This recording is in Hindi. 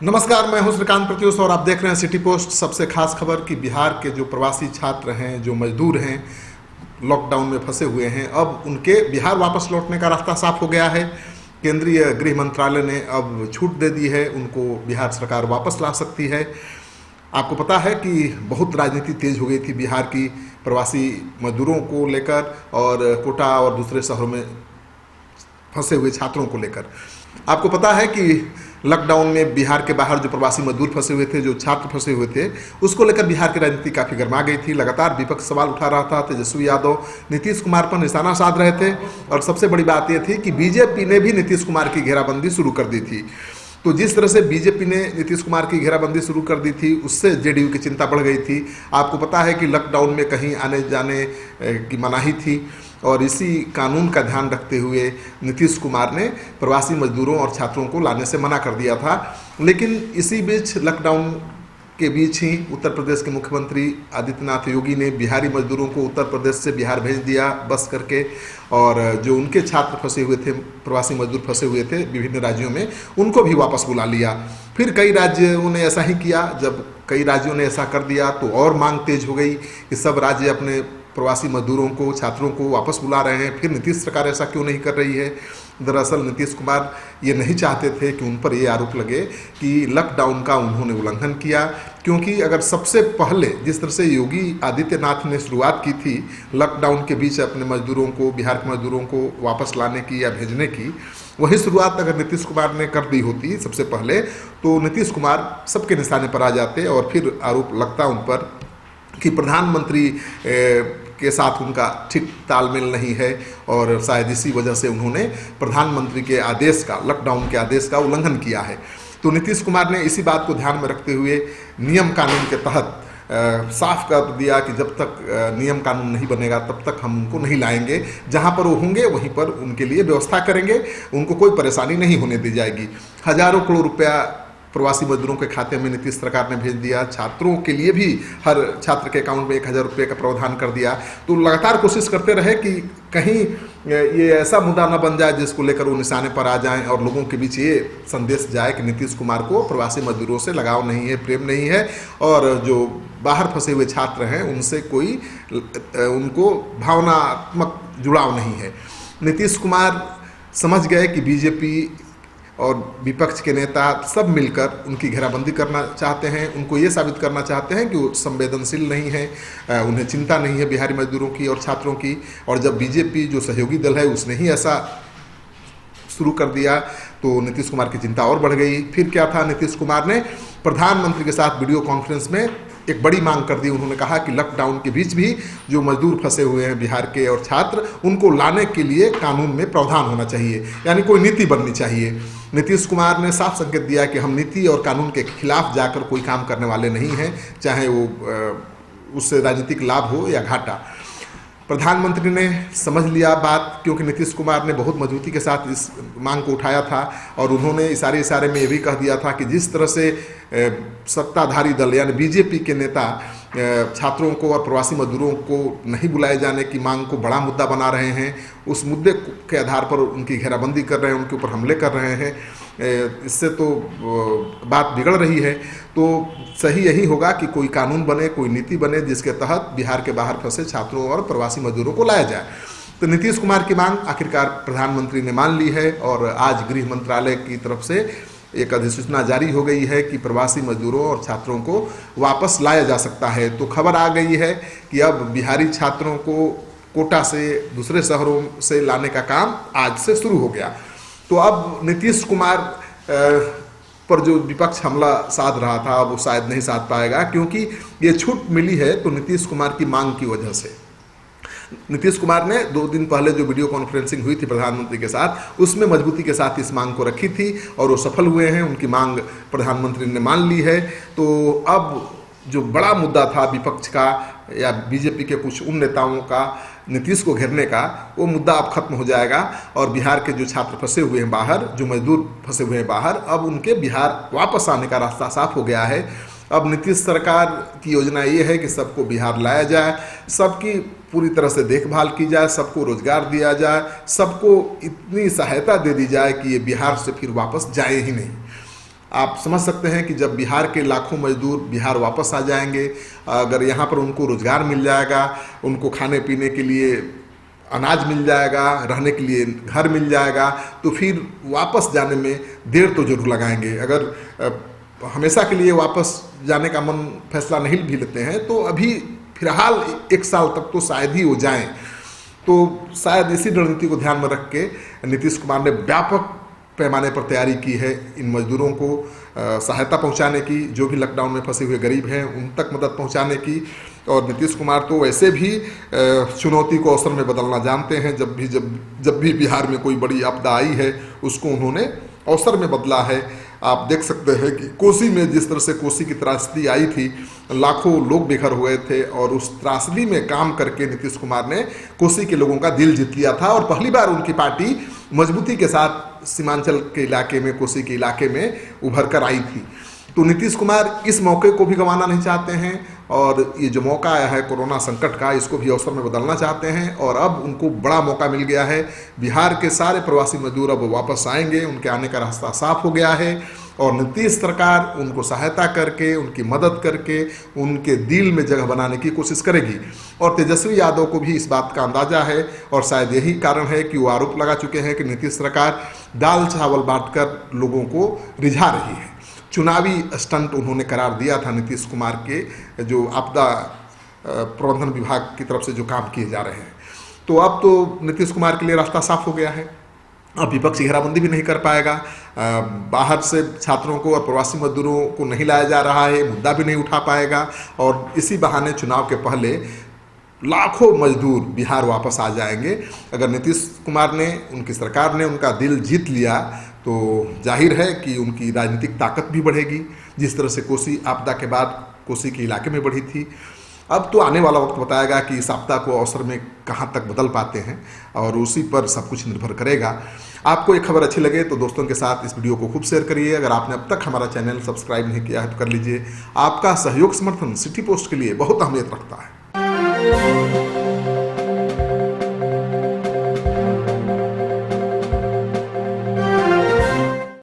नमस्कार, मैं हूं श्रीकांत प्रत्युष और आप देख रहे हैं सिटी पोस्ट। सबसे खास खबर कि बिहार के जो प्रवासी छात्र हैं, जो मजदूर हैं, लॉकडाउन में फंसे हुए हैं, अब उनके बिहार वापस लौटने का रास्ता साफ हो गया है। केंद्रीय गृह मंत्रालय ने अब छूट दे दी है, उनको बिहार सरकार वापस ला सकती है। आपको पता है कि बहुत राजनीति तेज हो गई थी बिहार की प्रवासी मजदूरों को लेकर और कोटा और दूसरे शहरों में फंसे हुए छात्रों को लेकर। आपको पता है कि लॉकडाउन में बिहार के बाहर जो प्रवासी मजदूर फंसे हुए थे, जो छात्र फंसे हुए थे, उसको लेकर बिहार की राजनीति काफ़ी गर्मा गई थी। लगातार विपक्ष सवाल उठा रहा था, तेजस्वी यादव नीतीश कुमार पर निशाना साध रहे थे और सबसे बड़ी बात यह थी कि बीजेपी ने भी नीतीश कुमार की घेराबंदी शुरू कर दी थी। तो जिस तरह से बीजेपी ने नीतीश कुमार की घेराबंदी शुरू कर दी थी, उससे जेडीयू की चिंता बढ़ गई थी। आपको पता है कि लॉकडाउन में कहीं आने जाने की मनाही थी और इसी कानून का ध्यान रखते हुए नीतीश कुमार ने प्रवासी मजदूरों और छात्रों को लाने से मना कर दिया था। लेकिन इसी बीच लॉकडाउन के बीच ही उत्तर प्रदेश के मुख्यमंत्री आदित्यनाथ योगी ने बिहारी मजदूरों को उत्तर प्रदेश से बिहार भेज दिया बस करके, और जो उनके छात्र फंसे हुए थे, प्रवासी मजदूर फंसे हुए थे विभिन्न राज्यों में, उनको भी वापस बुला लिया। फिर कई राज्यों ने ऐसा ही किया। जब कई राज्यों ने ऐसा कर दिया तो और मांग तेज हो गई कि सब राज्य अपने प्रवासी मजदूरों को, छात्रों को वापस बुला रहे हैं। फिर नीतीश सरकार ऐसा क्यों नहीं कर रही है? दरअसल नीतीश कुमार ये नहीं चाहते थे कि उन पर ये आरोप लगे कि लॉकडाउन का उन्होंने उल्लंघन किया, क्योंकि अगर सबसे पहले जिस तरह से योगी आदित्यनाथ ने शुरुआत की थी लॉकडाउन के बीच अपने मजदूरों को, बिहार के मजदूरों को वापस लाने की या भेजने की, वही शुरुआत अगर नीतीश कुमार ने कर दी होती सबसे पहले, तो नीतीश कुमार सबके निशाने पर आ जाते और फिर आरोप लगता उन पर कि प्रधानमंत्री के साथ उनका ठीक तालमेल नहीं है और शायद इसी वजह से उन्होंने प्रधानमंत्री के आदेश का, लॉकडाउन के आदेश का उल्लंघन किया है। तो नीतीश कुमार ने इसी बात को ध्यान में रखते हुए नियम कानून के तहत साफ कर दिया कि जब तक नियम कानून नहीं बनेगा तब तक हम उनको नहीं लाएंगे। जहां पर वो होंगे वहीं पर उनके लिए व्यवस्था करेंगे, उनको कोई परेशानी नहीं होने दी जाएगी। हजारों करोड़ रुपया प्रवासी मजदूरों के खाते में नीतीश सरकार ने भेज दिया। छात्रों के लिए भी हर छात्र के अकाउंट में 1000 रुपये का प्रावधान कर दिया। तो लगातार कोशिश करते रहे कि कहीं ये ऐसा मुद्दा न बन जाए जिसको लेकर वो निशाने पर आ जाएं और लोगों के बीच ये संदेश जाए कि नीतीश कुमार को प्रवासी मजदूरों से लगाव नहीं है, प्रेम नहीं है, और जो बाहर फंसे हुए छात्र हैं उनसे कोई उनको भावनात्मक जुड़ाव नहीं है। नीतीश कुमार समझ गए कि बीजेपी और विपक्ष के नेता सब मिलकर उनकी घेराबंदी करना चाहते हैं, उनको ये साबित करना चाहते हैं कि वो संवेदनशील नहीं है, उन्हें चिंता नहीं है बिहारी मजदूरों की और छात्रों की। और जब बीजेपी जो सहयोगी दल है उसने ही ऐसा शुरू कर दिया तो नीतीश कुमार की चिंता और बढ़ गई। फिर क्या था, नीतीश कुमार ने प्रधानमंत्री के साथ वीडियो कॉन्फ्रेंस में एक बड़ी मांग कर दी। उन्होंने कहा कि लॉकडाउन के बीच भी जो मजदूर फंसे हुए हैं बिहार के और छात्र, उनको लाने के लिए कानून में प्रावधान होना चाहिए, यानी कोई नीति बननी चाहिए। नीतीश कुमार ने साफ संकेत दिया कि हम नीति और कानून के खिलाफ जाकर कोई काम करने वाले नहीं हैं, चाहे वो उससे राजनीतिक लाभ हो या घाटा। प्रधानमंत्री ने समझ लिया बात, क्योंकि नीतीश कुमार ने बहुत मजबूती के साथ इस मांग को उठाया था और उन्होंने इशारे में ये भी कह दिया था कि जिस तरह से सत्ताधारी दल यानी बीजेपी के नेता छात्रों को और प्रवासी मजदूरों को नहीं बुलाए जाने की मांग को बड़ा मुद्दा बना रहे हैं, उस मुद्दे के आधार पर उनकी घेराबंदी कर रहे हैं, उनके ऊपर हमले कर रहे हैं, इससे तो बात बिगड़ रही है। तो सही यही होगा कि कोई कानून बने, कोई नीति बने जिसके तहत बिहार के बाहर फंसे छात्रों और प्रवासी मजदूरों को लाया जाए। तो नीतीश कुमार की मांग आखिरकार प्रधानमंत्री ने मान ली है और आज गृह मंत्रालय की तरफ से एक अधिसूचना जारी हो गई है कि प्रवासी मजदूरों और छात्रों को वापस लाया जा सकता है। तो खबर आ गई है कि अब बिहारी छात्रों को कोटा से, दूसरे शहरों से लाने का काम आज से शुरू हो गया। तो अब नीतीश कुमार पर जो विपक्ष हमला साध रहा था वो शायद नहीं साध पाएगा, क्योंकि ये छूट मिली है तो नीतीश कुमार की मांग की वजह से। नीतीश कुमार ने 2 दिन पहले जो वीडियो कॉन्फ्रेंसिंग हुई थी प्रधानमंत्री के साथ, उसमें मजबूती के साथ इस मांग को रखी थी और वो सफल हुए हैं, उनकी मांग प्रधानमंत्री ने मान ली है। तो अब जो बड़ा मुद्दा था विपक्ष का या बीजेपी के कुछ उन नेताओं का नीतीश को घेरने का, वो मुद्दा अब खत्म हो जाएगा और बिहार के जो छात्र फंसे हुए हैं बाहर, जो मजदूर फंसे हुए हैं बाहर, अब उनके बिहार वापस आने का रास्ता साफ हो गया है। अब नीतीश सरकार की योजना ये है कि सबको बिहार लाया जाए, सबकी पूरी तरह से देखभाल की जाए, सबको रोजगार दिया जाए, सबको इतनी सहायता दे दी जाए कि ये बिहार से फिर वापस जाए ही नहीं। आप समझ सकते हैं कि जब बिहार के लाखों मजदूर बिहार वापस आ जाएंगे, अगर यहाँ पर उनको रोजगार मिल जाएगा, उनको खाने पीने के लिए अनाज मिल जाएगा, रहने के लिए घर मिल जाएगा, तो फिर वापस जाने में देर तो जरूर लगाएंगे। अगर हमेशा के लिए वापस जाने का मन फैसला नहीं भी लेते हैं तो अभी फिलहाल 1 साल तक तो शायद ही हो जाएं। तो शायद इसी रणनीति को ध्यान में रख के नीतीश कुमार ने व्यापक पैमाने पर तैयारी की है इन मजदूरों को सहायता पहुंचाने की, जो भी लॉकडाउन में फंसे हुए गरीब हैं उन तक मदद पहुंचाने की। और नीतीश कुमार तो वैसे भी चुनौती को अवसर में बदलना जानते हैं। जब भी बिहार में कोई बड़ी आपदा आई है उसको उन्होंने अवसर में बदला है। आप देख सकते हैं कि कोसी में जिस तरह से कोसी की त्रासदी आई थी, लाखों लोग बेघर हुए थे और उस त्रासदी में काम करके नीतीश कुमार ने कोसी के लोगों का दिल जीत लिया था और पहली बार उनकी पार्टी मजबूती के साथ सीमांचल के इलाके में, कोसी के इलाके में उभर कर आई थी। तो नीतीश कुमार इस मौके को भी गंवाना नहीं चाहते हैं और ये जो मौका आया है कोरोना संकट का, इसको भी अवसर में बदलना चाहते हैं। और अब उनको बड़ा मौका मिल गया है। बिहार के सारे प्रवासी मजदूर अब वापस आएंगे, उनके आने का रास्ता साफ हो गया है और नीतीश सरकार उनको सहायता करके, उनकी मदद करके, उनके दिल में जगह बनाने की कोशिश करेगी। और तेजस्वी यादव को भी इस बात का अंदाजा है और शायद यही कारण है कि वो आरोप लगा चुके हैं कि नीतीश सरकार दाल चावल बांटकर लोगों को रिझा रही है। चुनावी स्टंट उन्होंने करार दिया था नीतीश कुमार के जो आपदा प्रबंधन विभाग की तरफ से जो काम किए जा रहे हैं। तो अब तो नीतीश कुमार के लिए रास्ता साफ हो गया है। अब विपक्ष घेराबंदी भी नहीं कर पाएगा, बाहर से छात्रों को और प्रवासी मजदूरों को नहीं लाया जा रहा है, मुद्दा भी नहीं उठा पाएगा और इसी बहाने चुनाव के पहले लाखों मजदूर बिहार वापस आ जाएंगे। अगर नीतीश कुमार ने, उनकी सरकार ने उनका दिल जीत लिया तो जाहिर है कि उनकी राजनीतिक ताकत भी बढ़ेगी, जिस तरह से कोसी आपदा के बाद कोसी के इलाके में बढ़ी थी। अब तो आने वाला वक्त बताएगा कि इस आपदा को अवसर में कहाँ तक बदल पाते हैं और उसी पर सब कुछ निर्भर करेगा। आपको एक खबर अच्छी लगे तो दोस्तों के साथ इस वीडियो को खूब शेयर करिए। अगर आपने अब तक हमारा चैनल सब्सक्राइब नहीं किया है तो कर लीजिए। आपका सहयोग समर्थन सिटी पोस्ट के लिए बहुत अहमियत रखता है।